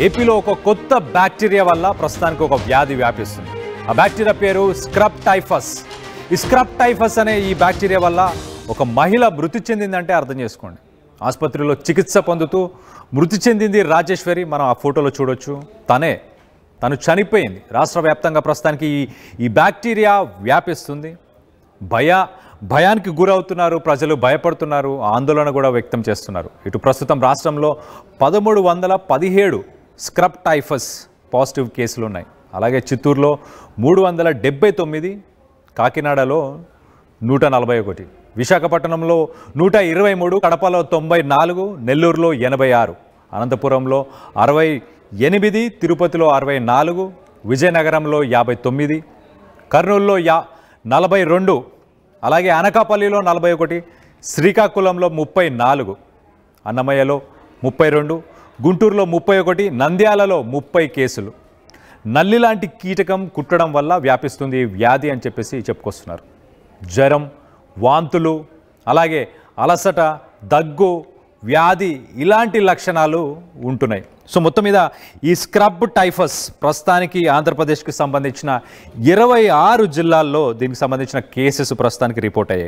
ఏపీలో ఒక కొత్త బ్యాక్టీరియా వల్ల ప్రస్తుతానికి ఒక వ్యాధి వ్యాపిస్తుంది. ఆ బ్యాక్టీరియా పేరు స్క్రబ్ టైఫస్. ఈ స్క్రబ్ టైఫస్ అనే ఈ బ్యాక్టీరియా వల్ల ఒక మహిళ మృతి చెందిందంటే అర్థం చేసుకోండి. ఆసుపత్రిలో చికిత్స పొందుతూ మృతి చెందింది రాజేశ్వరి. మనం ఆ ఫోటోలో చూడొచ్చు. తను చనిపోయింది. రాష్ట్ర వ్యాప్తంగా ప్రస్తుతానికి ఈ బ్యాక్టీరియా వ్యాపిస్తుంది. భయానికి గురవుతున్నారు ప్రజలు, భయపడుతున్నారు, ఆందోళన కూడా వ్యక్తం చేస్తున్నారు. ఇటు ప్రస్తుతం రాష్ట్రంలో 1317 స్క్రబ్ టైఫస్ పాజిటివ్ కేసులు ఉన్నాయి. అలాగే చిత్తూరులో 379, కాకినాడలో 141, విశాఖపట్నంలో 123, కడపలో 94, నెల్లూరులో 86, అనంతపురంలో 68, తిరుపతిలో 64, విజయనగరంలో 59, కర్నూలులో 42, అలాగే అనకాపల్లిలో 41, శ్రీకాకుళంలో 34, అన్నమయ్యలో 32, గుంటూరులో 31, నంద్యాలలో 30 కేసులు. నల్లి లాంటి కీటకం కుట్టడం వల్ల వ్యాపిస్తుంది ఈ వ్యాధి అని చెప్పుకొస్తున్నారు. జ్వరం, వాంతులు, అలాగే అలసట, దగ్గు, వ్యాధి ఇలాంటి లక్షణాలు ఉంటున్నాయి. సో మొత్తం మీద ఈ స్క్రబ్ టైఫస్ ప్రస్తుతానికి ఆంధ్రప్రదేశ్కి సంబంధించిన 26 జిల్లాల్లో దీనికి సంబంధించిన కేసెస్ ప్రస్తుతానికి రిపోర్ట్ అయ్యాయి.